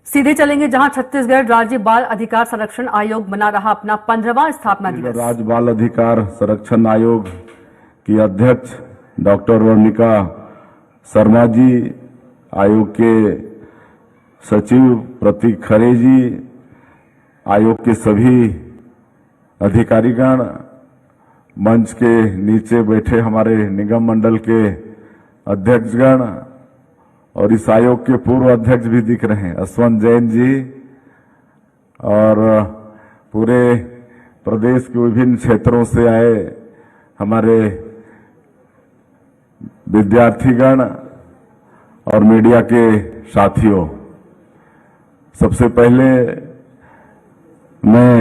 सीधे चलेंगे जहां छत्तीसगढ़ राज्य बाल अधिकार संरक्षण आयोग मना रहा अपना 15वां स्थापना दिवस। राज्य बाल अधिकार संरक्षण आयोग की अध्यक्ष डॉक्टर वर्णिका शर्मा जी, आयोग के सचिव प्रतीक खरे जी, आयोग के सभी अधिकारीगण, मंच के नीचे बैठे हमारे निगम मंडल के अध्यक्षगण और इस आयोग के पूर्व अध्यक्ष भी दिख रहे हैं, अश्वंत जैन जी, और पूरे प्रदेश के विभिन्न क्षेत्रों से आए हमारे विद्यार्थीगण और मीडिया के साथियों। सबसे पहले मैं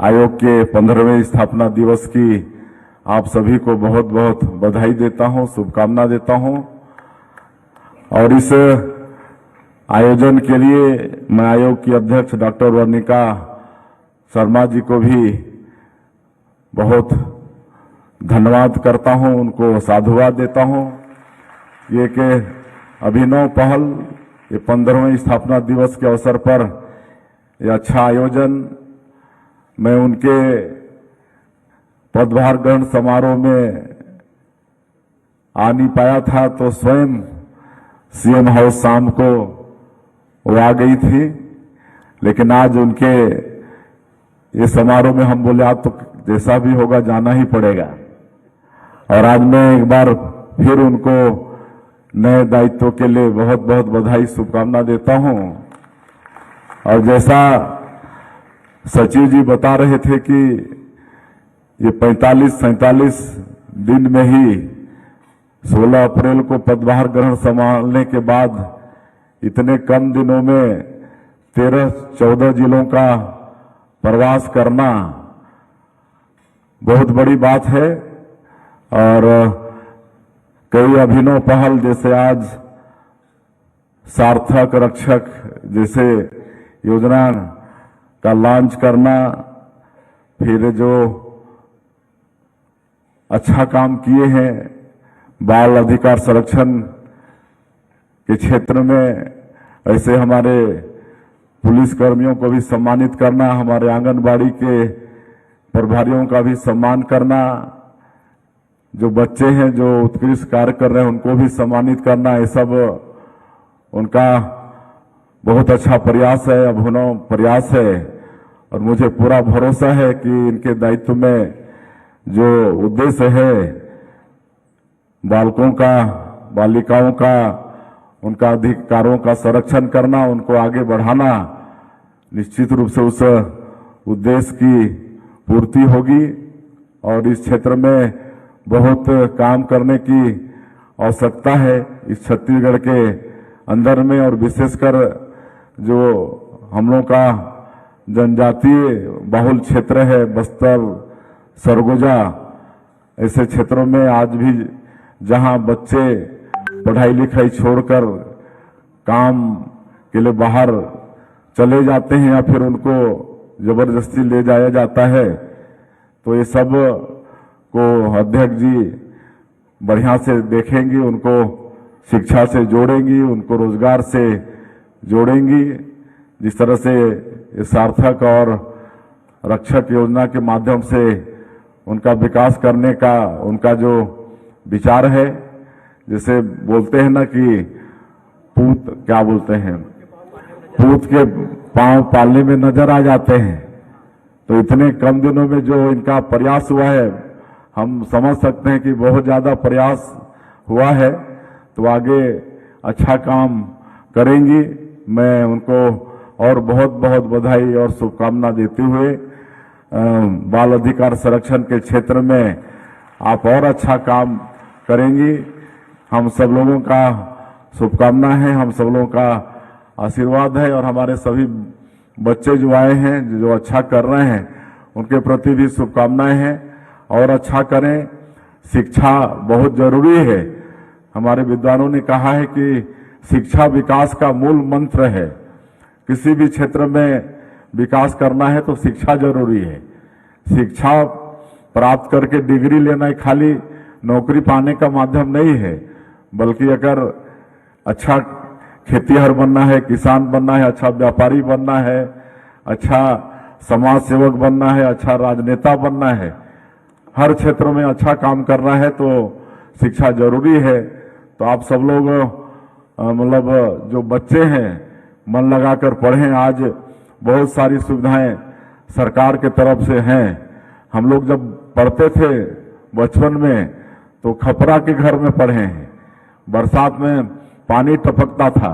आयोग के 15वें स्थापना दिवस की आप सभी को बहुत बहुत बधाई देता हूं, शुभकामना देता हूं। और इस आयोजन के लिए मैं आयोग की अध्यक्ष डॉक्टर वर्णिका शर्मा जी को भी बहुत धन्यवाद करता हूं, उनको साधुवाद देता हूं। ये कि अभिनव पहल, ये 15वें स्थापना दिवस के अवसर पर ये अच्छा आयोजन, मैं उनके पदभार ग्रहण समारोह में आ नहीं पाया था तो स्वयं सीएम हाउस शाम को वो आ गई थी, लेकिन आज उनके ये समारोह में हम बोले आज तो जैसा भी होगा जाना ही पड़ेगा। और आज मैं एक बार फिर उनको नए दायित्व के लिए बहुत बहुत बधाई शुभकामना देता हूं। और जैसा सचिव जी बता रहे थे कि ये 45-47 दिन में ही 16 अप्रैल को पदभार ग्रहण संभालने के बाद इतने कम दिनों में 13-14 जिलों का प्रवास करना बहुत बड़ी बात है। और कई अभिनव पहल जैसे आज सार्थक रक्षक जैसे योजना का लॉन्च करना, फिर जो अच्छा काम किए हैं बाल अधिकार संरक्षण के क्षेत्र में, ऐसे हमारे पुलिस कर्मियों को भी सम्मानित करना, हमारे आंगनबाड़ी के प्रभारियों का भी सम्मान करना, जो बच्चे हैं जो उत्कृष्ट कार्य कर रहे हैं उनको भी सम्मानित करना, ये सब उनका बहुत अच्छा प्रयास है, अभिनव प्रयास है। और मुझे पूरा भरोसा है कि इनके दायित्व में जो उद्देश्य है बालकों का, बालिकाओं का, उनका अधिकारों का संरक्षण करना, उनको आगे बढ़ाना, निश्चित रूप से उस उद्देश्य की पूर्ति होगी। और इस क्षेत्र में बहुत काम करने की आवश्यकता है इस छत्तीसगढ़ के अंदर में, और विशेषकर जो हम लोग का जनजातीय बाहुल क्षेत्र है, बस्तर, सरगुजा, ऐसे क्षेत्रों में आज भी जहां बच्चे पढ़ाई लिखाई छोड़कर काम के लिए बाहर चले जाते हैं या फिर उनको जबरदस्ती ले जाया जाता है, तो ये सब को अध्यक्ष जी बढ़िया से देखेंगी, उनको शिक्षा से जोड़ेंगी, उनको रोजगार से जोड़ेंगी। जिस तरह से सार्थक और रक्षक योजना के माध्यम से उनका विकास करने का उनका जो विचार है, जैसे बोलते हैं ना कि पूत क्या बोलते हैं, पूत के पांव पालने में नजर आ जाते हैं, तो इतने कम दिनों में जो इनका प्रयास हुआ है हम समझ सकते हैं कि बहुत ज्यादा प्रयास हुआ है, तो आगे अच्छा काम करेंगी। मैं उनको और बहुत बहुत बधाई और शुभकामना देते हुए बाल अधिकार संरक्षण के क्षेत्र में आप और अच्छा काम करेंगी, हम सब लोगों का शुभकामना है, हम सब लोगों का आशीर्वाद है। और हमारे सभी बच्चे जो आए हैं जो अच्छा कर रहे हैं उनके प्रति भी शुभकामनाएं हैं, और अच्छा करें। शिक्षा बहुत जरूरी है, हमारे विद्वानों ने कहा है कि शिक्षा विकास का मूल मंत्र है। किसी भी क्षेत्र में विकास करना है तो शिक्षा जरूरी है। शिक्षा प्राप्त करके डिग्री लेना खाली नौकरी पाने का माध्यम नहीं है, बल्कि अगर अच्छा खेतीहर बनना है, किसान बनना है, अच्छा व्यापारी बनना है, अच्छा समाज सेवक बनना है, अच्छा राजनेता बनना है, हर क्षेत्र में अच्छा काम करना है तो शिक्षा जरूरी है। तो आप सब लोग मतलब जो बच्चे हैं मन लगाकर पढ़ें। आज बहुत सारी सुविधाएं सरकार के तरफ से हैं। हम लोग जब पढ़ते थे बचपन में तो खपरा के घर में पढ़े हैं, बरसात में पानी टपकता था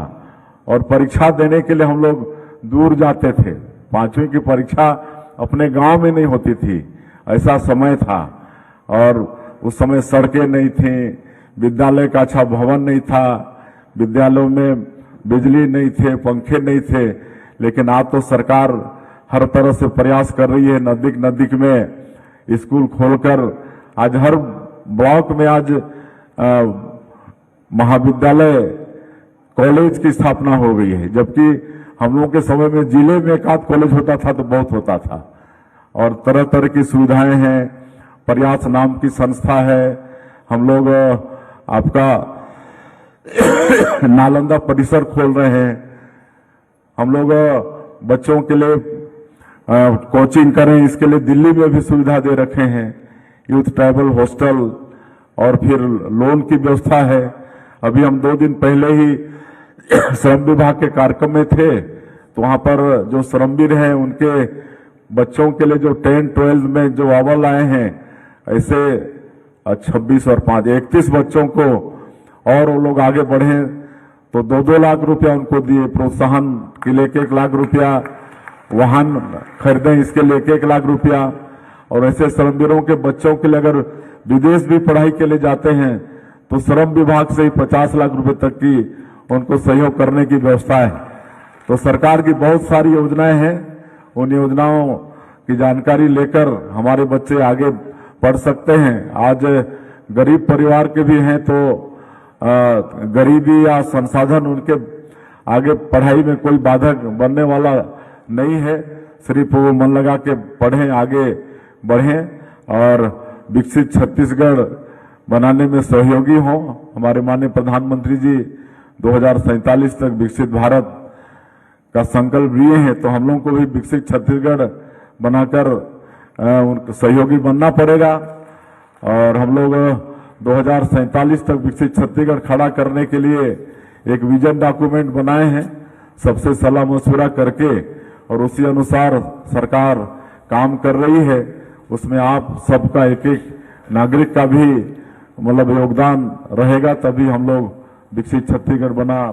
और परीक्षा देने के लिए हम लोग दूर जाते थे। 5वीं की परीक्षा अपने गांव में नहीं होती थी, ऐसा समय था। और उस समय सड़कें नहीं थी, विद्यालय का अच्छा भवन नहीं था, विद्यालयों में बिजली नहीं थे, पंखे नहीं थे। लेकिन आज तो सरकार हर तरह से प्रयास कर रही है, नजदीक नजदीक में स्कूल खोलकर आज हर ब्लॉक में आज महाविद्यालय कॉलेज की स्थापना हो गई है। जबकि हम लोगों के समय में जिले में एक आध कॉलेज होता था तो बहुत होता था। और तरह तरह की सुविधाएं हैं। प्रयास नाम की संस्था है, हम लोग आपका नालंदा परिसर खोल रहे हैं। हम लोग बच्चों के लिए कोचिंग करें, इसके लिए दिल्ली में भी सुविधा दे रखे हैं, यूथ ट्राइबल हॉस्टल, और फिर लोन की व्यवस्था है। अभी हम 2 दिन पहले ही श्रम विभाग के कार्यक्रम में थे तो वहां पर जो श्रमवीर हैं उनके बच्चों के लिए जो 10-12 में जो अव्वल आए हैं, ऐसे 26 और 5 31 बच्चों को, और वो लोग आगे बढ़े तो 2-2 लाख रुपया उनको दिए, प्रोत्साहन के लिए 1 लाख रुपया, वाहन खरीदें इसके लिए 1 लाख रुपया। और ऐसे श्रमवीरों के बच्चों के लिए अगर विदेश भी पढ़ाई के लिए जाते हैं तो श्रम विभाग से ही 50 लाख रुपए तक की उनको सहयोग करने की व्यवस्था है। तो सरकार की बहुत सारी योजनाएं हैं, उन योजनाओं की जानकारी लेकर हमारे बच्चे आगे पढ़ सकते हैं। आज गरीब परिवार के भी हैं तो गरीबी या संसाधन उनके आगे पढ़ाई में कोई बाधक बनने वाला नहीं है। सिर्फ वो मन लगा के पढ़ें, आगे बढ़ें और विकसित छत्तीसगढ़ बनाने में सहयोगी हों। हमारे माननीय प्रधानमंत्री जी 2047 तक विकसित भारत का संकल्प लिए हैं, तो हम लोगों को भी विकसित छत्तीसगढ़ बनाकर उनको सहयोगी बनना पड़ेगा। और हम लोग 2047 तक विकसित छत्तीसगढ़ खड़ा करने के लिए एक विजन डॉक्यूमेंट बनाए हैं, सबसे सलाह मशवरा करके, और उसी अनुसार सरकार काम कर रही है। उसमें आप सबका एक एक नागरिक का भी मतलब योगदान रहेगा, तभी हम लोग विकसित छत्तीसगढ़ बना